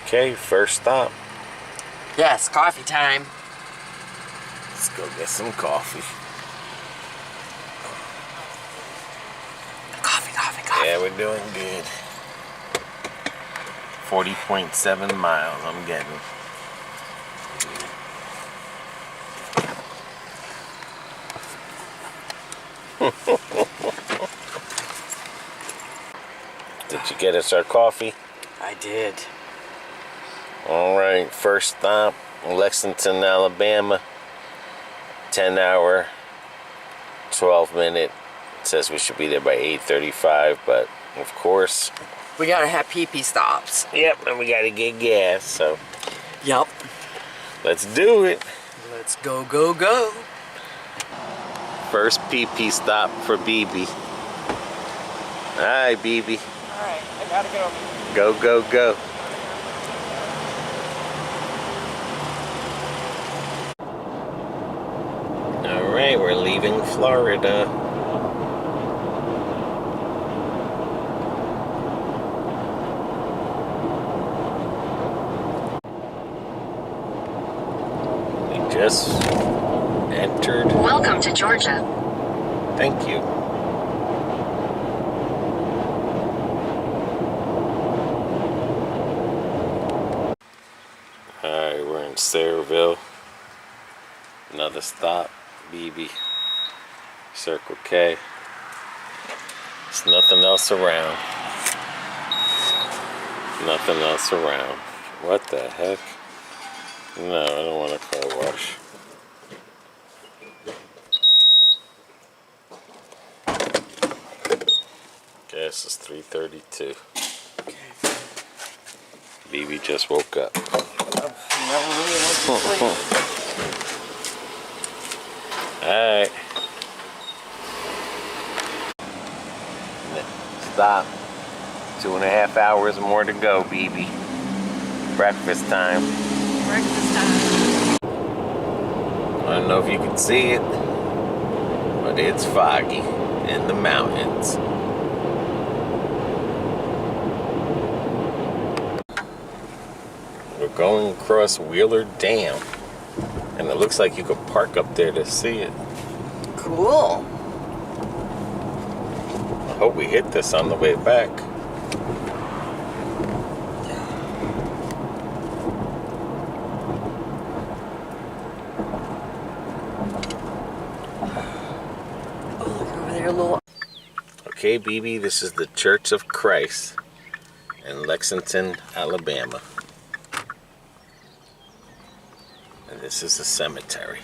Okay, first stop. Yes, coffee time. Let's go get some coffee. Coffee. Yeah, we're doing good. 40.7 miles I'm getting. Did you get us our coffee? I did. All right, first stop, Lexington, Alabama. 10-hour, 12-minute. It says we should be there by 8:35, but of course. We gotta have pee-pee stops. Yep, and we gotta get gas, so. Yep. Let's do it. Let's go. First pee-pee stop for BB. Hi, BB. Alright, I gotta go. Go. Alright, we're leaving Florida. We just entered. Welcome to Georgia. Thank you. Alright, we're in Sayreville. Another stop, BB. Circle K. There's nothing else around. Nothing else around. What the heck? No, I don't want a car wash. Gas is $3.32. BB just woke up. Alright. Stop. 2.5 hours more to go, BB. Breakfast time. I don't know if you can see it, but it's foggy in the mountains. We're going across Wheeler Dam, and it looks like you could park up there to see it. Cool. I hope we hit this on the way back. Oh, look over there, little. Okay, BB, this is the Church of Christ in Lexington, Alabama. And this is a cemetery.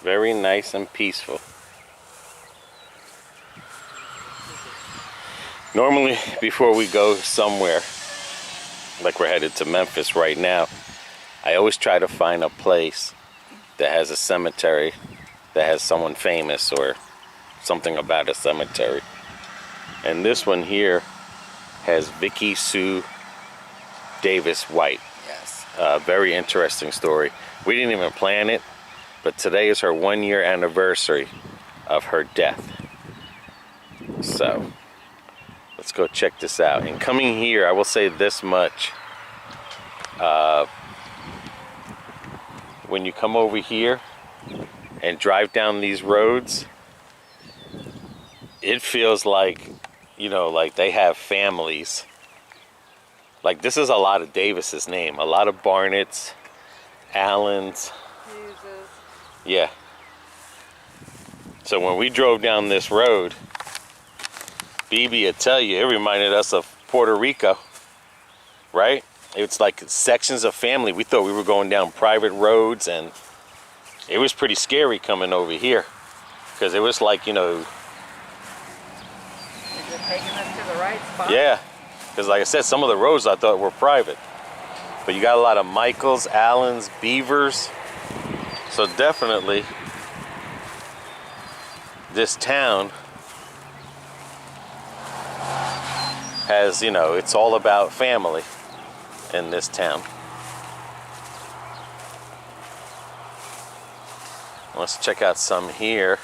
Very nice and peaceful. Normally, before we go somewhere, like we're headed to Memphis right now, I always try to find a place that has a cemetery that has someone famous or something about a cemetery. And this one here has Vicky Sue Davis White. Yes. Very interesting story. We didn't even plan it, but today is her 1-year anniversary of her death. So, let's go check this out. And coming here, I will say this much. When you come over here and drive down these roads, it feels like, you know, like they have families. Like this is a lot of Davis's name. A lot of Barnett's, Allen's. Jesus. Yeah. So when we drove down this road, BB would tell you, it reminded us of Puerto Rico, right? It's like sections of family. We thought we were going down private roads, and it was pretty scary coming over here because it was like, you know. Is it taking us to the right spot? Yeah, because like I said, some of the roads I thought were private. But you got a lot of Michaels, Allens, Beavers. So definitely this town has, you know, it's all about family in this town. Let's check out some here.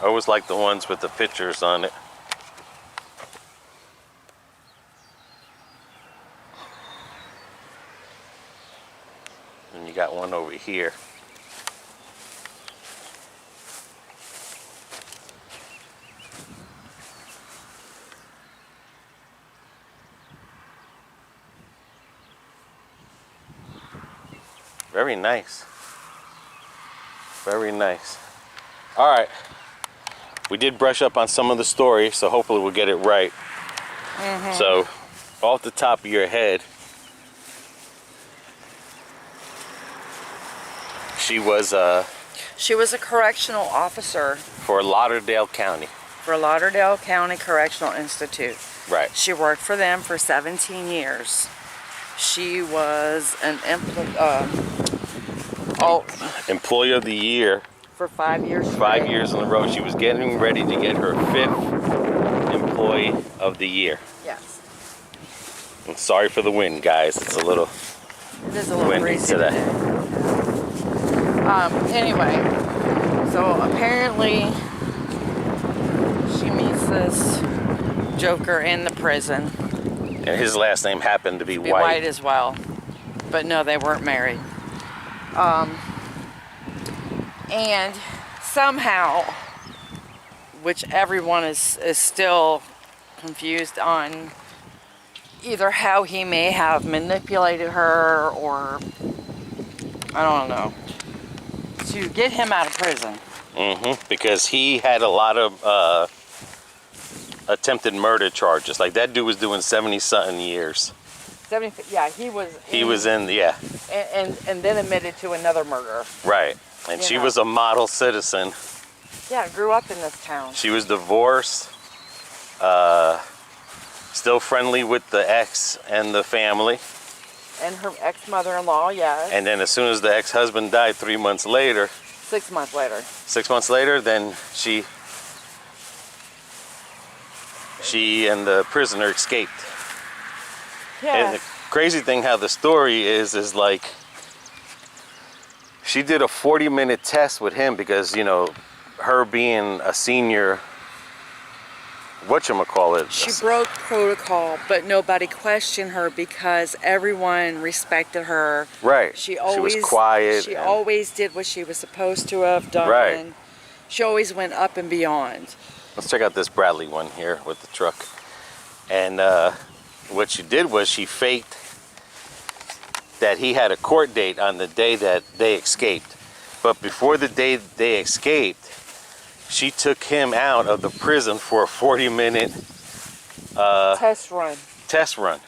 I always like the ones with the pictures on it. And you got one over here. Very nice. Very nice. All right. We did brush up on some of the story, so hopefully we'll get it right. So, off the top of your head, she was a correctional officer for Lauderdale County. for Lauderdale County Correctional Institute. Right. She worked for them for 17 years. She was an Employee of the Year for 5 years. 5 years in a row. She was getting ready to get her 5th Employee of the Year. Yes. I'm sorry for the wind, guys. It's a little It is a little windy breezy today. Anyway, so apparently she meets this joker in the prison. And his last name happened to be Be White. White as well. But no, they weren't married. And somehow, which everyone is still confused on, either how he may have manipulated her or I don't know, to get him out of prison. Because he had a lot of attempted murder charges. Like that dude was doing 70-something years. 70, yeah, he was. He was in, yeah. And then admitted to another murder. Right. And she was a model citizen. Yeah, grew up in this town. She was divorced, still friendly with the ex and the family. And her ex-mother-in-law, yes. And then as soon as the ex-husband died 3 months later. 6 months later. 6 months later, then she and the prisoner escaped. Yeah. And the crazy thing how the story is like she did a 40-minute test with him because, you know, her being a senior, whatchamacallit. She broke protocol, but nobody questioned her because everyone respected her. Right. She was quiet. She always did what she was supposed to have done. Right. She always went up and beyond. Let's check out this Bradley one here with the truck. And what she did was she faked that he had a court date on the day that they escaped. But before the day they escaped, she took him out of the prison for a 40-minute test run. Test run.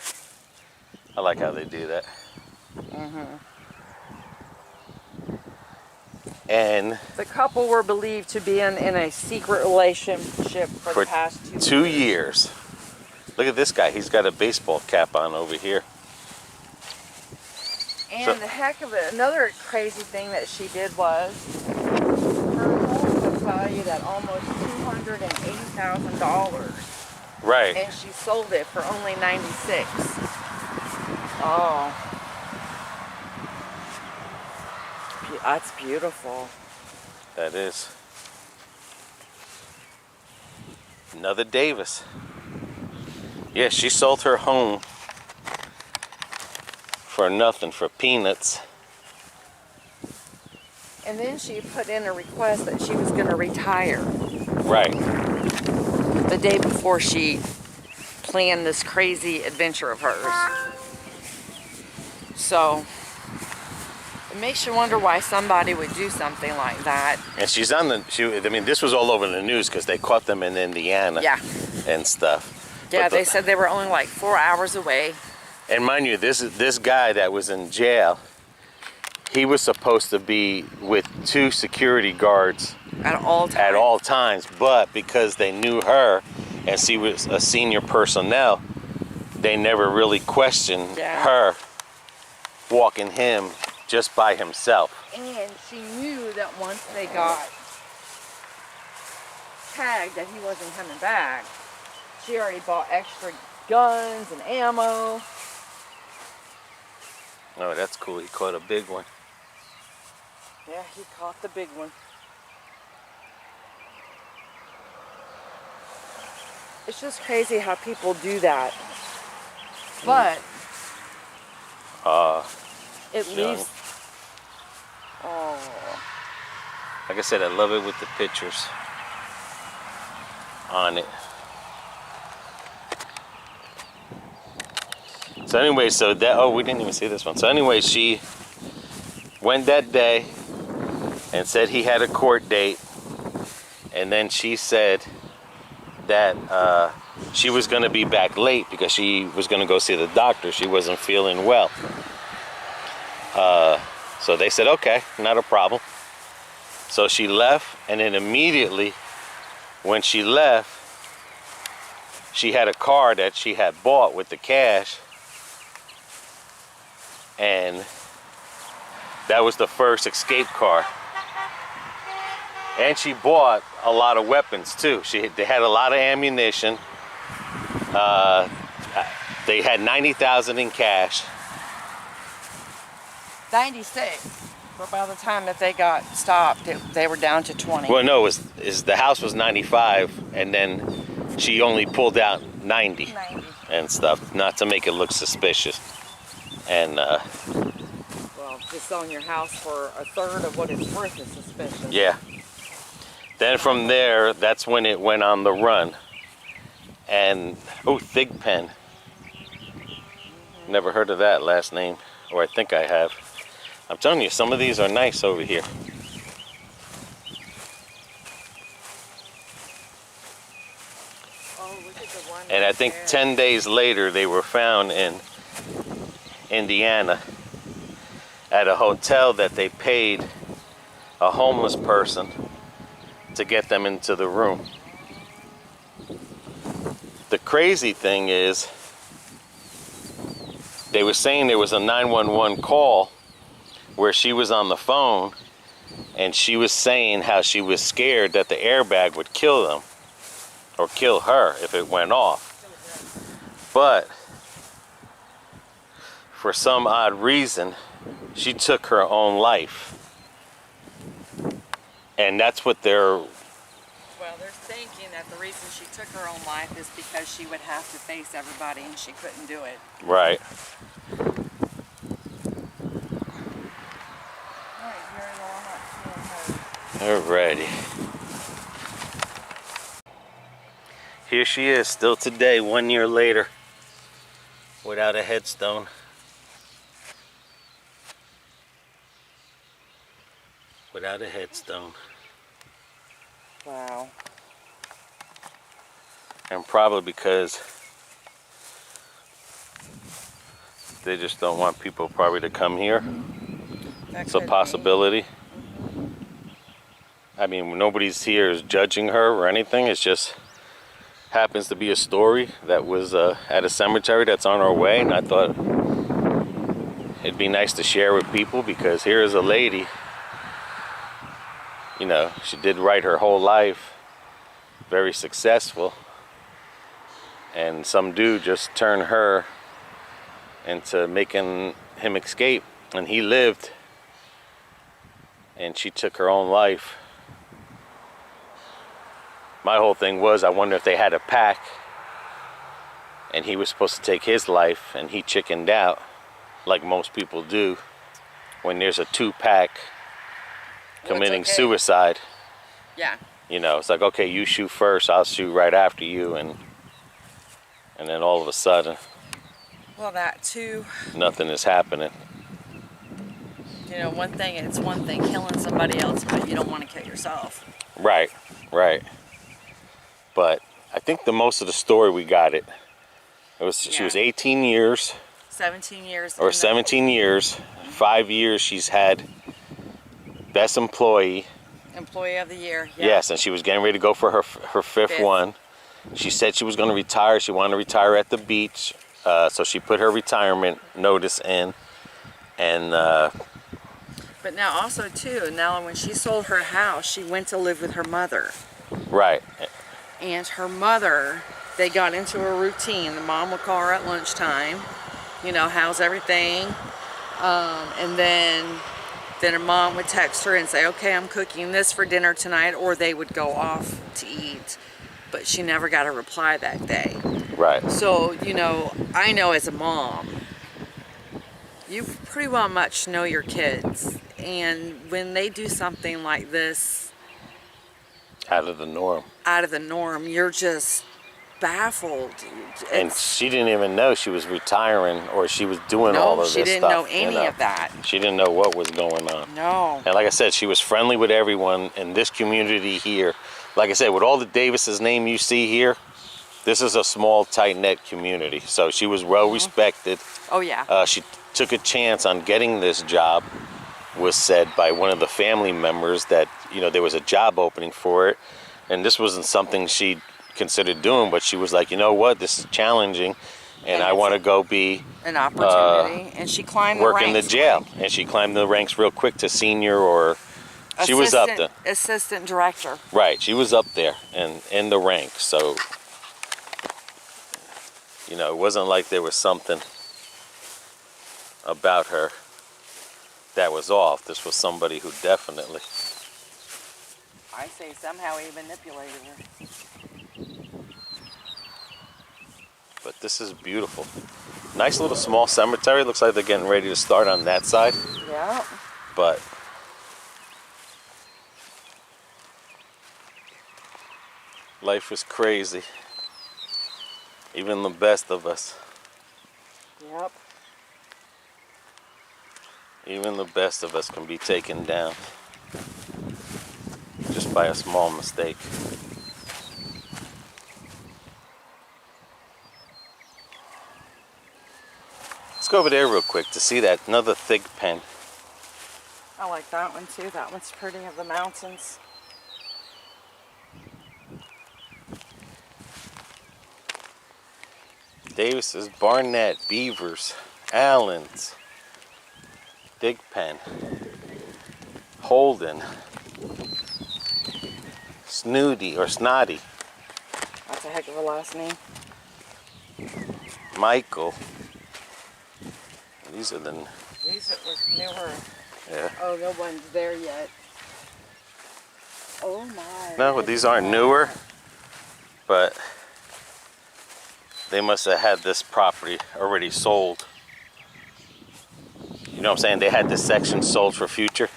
I like how they do that. And the couple were believed to be in a secret relationship for the past 2 years. Look at this guy. He's got a baseball cap on over here. And the heck of it, another crazy thing that she did was her home was valued at almost $280,000. Right. And she sold it for only $96,000. Oh. That's beautiful. That is. Another Davis. Yeah, she sold her home for nothing, for peanuts. And then she put in a request that she was going to retire. Right. The day before she planned this crazy adventure of hers. So it makes you wonder why somebody would do something like that. And she's on the, I mean, this was all over the news because they caught them in Indiana. Yeah. And stuff. Yeah, they said they were only like 4 hours away. And mind you, this guy that was in jail, he was supposed to be with 2 security guards at all times. At all times, but because they knew her and she was a senior personnel, they never really questioned her walking him just by himself. And she knew that once they got tagged that he wasn't coming back, she already bought extra guns and ammo. Oh, that's cool. He caught a big one. Yeah, he caught the big one. It's just crazy how people do that. But it leaves. Oh. Like I said, I love it with the pictures on it. So anyway, so that, oh, we didn't even see this one. So anyway, she went that day and said he had a court date. And then she said that she was going to be back late because she was going to go see the doctor. She wasn't feeling well. So they said, okay, not a problem. So she left, and then immediately when she left, she had a car that she had bought with the cash, and that was the first escape car. And she bought a lot of weapons too. They had a lot of ammunition. They had $90,000 in cash. 96. But by the time that they got stopped, they were down to 20. Well, no, the house was 95, and then she only pulled out 90 and stuff, not to make it look suspicious. And well, just selling your house for a third of what it's worth is suspicious. yeah. Then from there, that's when it went on the run. And oh, Thigpen. Never heard of that last name, or I think I have. I'm telling you, some of these are nice over here. Oh, look at the one And I right think there. 10 days later, they were found in Indiana at a hotel that they paid a homeless person to get them into the room. The crazy thing is, they were saying there was a 911 call where she was on the phone and she was saying how she was scared that the airbag would kill them or kill her if it went off. But for some odd reason, she took her own life. And that's what they're... Well, they're thinking that the reason she took her own life is because she would have to face everybody and she couldn't do it. Right. Alrighty. Here she is, still today, 1 year later, without a headstone. Without a headstone. Wow. And probably because they just don't want people probably to come here. It's a possibility. I mean, nobody's here is judging her or anything. It's just happens to be a story that was at a cemetery that's on our way, and I thought it'd be nice to share with people because here is a lady, you know, she did right her whole life, very successful, and some dude just turned her into making him escape, and he lived, and she took her own life. My whole thing was, I wonder if they had a pack and he was supposed to take his life and he chickened out like most people do when there's a 2-pack committing suicide. Yeah. You know, it's like, okay, you shoot first, I'll shoot right after you, and then all of a sudden, Well, that too. nothing is happening. You know, it's one thing killing somebody else, but you don't want to kill yourself. Right, right. But I think the most of the story we got it was she was 18 years 17 years. or 17 years. 5 years she's had best employee. Employee of the year. Yeah. Yes, and she was getting ready to go for her fifth one. She said she was going to retire. She wanted to retire at the beach, so she put her retirement notice in. And but now also too, now when she sold her house, she went to live with her mother. right. And her mother, they got into a routine. The mom would call her at lunchtime, you know, how's everything? And then her mom would text her and say, okay, I'm cooking this for dinner tonight, or they would go off to eat. but she never got a reply that day. Right. So, you know, I know as a mom, you pretty well much know your kids. And when they do something like this, Out of the norm. You're just baffled. And she didn't even know she was retiring or she was doing all of this stuff. No, she didn't know any of that. She didn't know what was going on. No. And like I said, she was friendly with everyone in this community here. Like I said, with all the Davis's name you see here, this is a small, tight-knit community. So she was well respected. Oh, yeah. She took a chance on getting this job, was said by one of the family members that, you know, there was a job opening for it. And this wasn't something she considered doing, but she was like, you know what, this is challenging, and I want to go be an opportunity. And she climbed the ranks. Work in the jail. And she climbed the ranks real quick to senior or... She was up there. Assistant director. Right, she was up there and in the ranks. So, you know, it wasn't like there was something about her that was off. This was somebody who definitely... I say somehow he manipulated her. But this is beautiful. Nice little small cemetery. Looks like they're getting ready to start on that side. Yeah. But... life is crazy. Even the best of us. Yep. Even the best of us can be taken down just by a small mistake. Let's go over there real quick to see that another thick pen. I like that one too. That one's pretty, of the mountains. Davis's, Barnett, Beavers, Allens, Big Pen, Holden, Snooty or Snotty, That's a heck of a last name. Michael. These are the... These are newer. Yeah. Oh, no one's there yet. Oh my. No, these aren't newer, but they must have had this property already sold. You know what I'm saying? They had this section sold for future.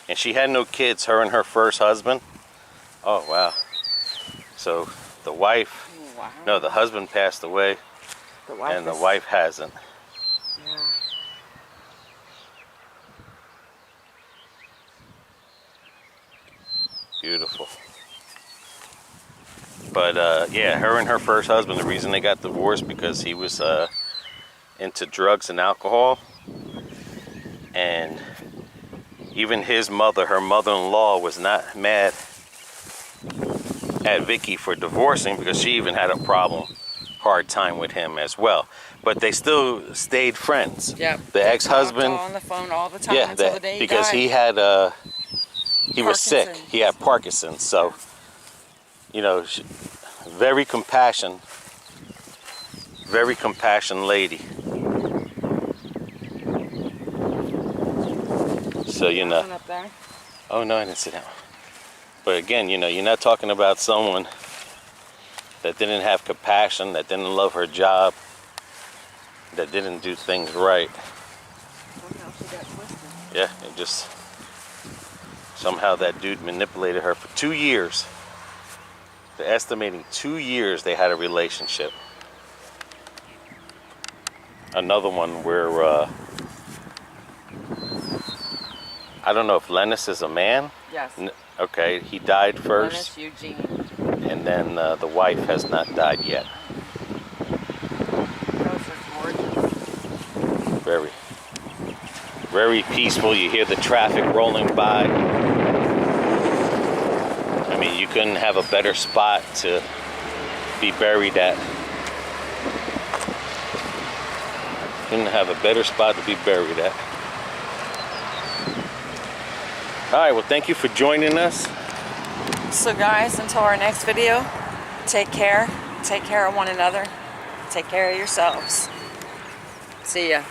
And she had no kids, her and her first husband. Oh, wow. So the wife, wow. No, the husband passed away, The wife and the wife hasn't. Yeah. Beautiful. But yeah, her and her first husband, the reason they got divorced because he was into drugs and alcohol. And even his mother, her mother-in-law, was not mad at Vicky for divorcing because she even had a hard time with him as well. But they still stayed friends. Yep. The ex-husband. On the phone all the time, Yeah, until the day he because died. he had he was sick. He had Parkinson's. So, you know, very compassionate lady. So, you know. Up there. Oh, no, I didn't sit down. But again, you know, you're not talking about someone that didn't have compassion, that didn't love her job, that didn't do things right. Somehow she got twisted. Yeah, it just... somehow that dude manipulated her for 2 years. They're estimating 2 years they had a relationship. Another one where... I don't know if Lennis is a man. Yes. Okay, he died first. Lennis Eugene. And then the wife has not died yet. Those are gorgeous. Very, very peaceful. You hear the traffic rolling by. I mean, you couldn't have a better spot to be buried at. Couldn't have a better spot to be buried at. All right, well, thank you for joining us. So guys, until our next video, Take care. Take care of one another. Take care of yourselves. See ya.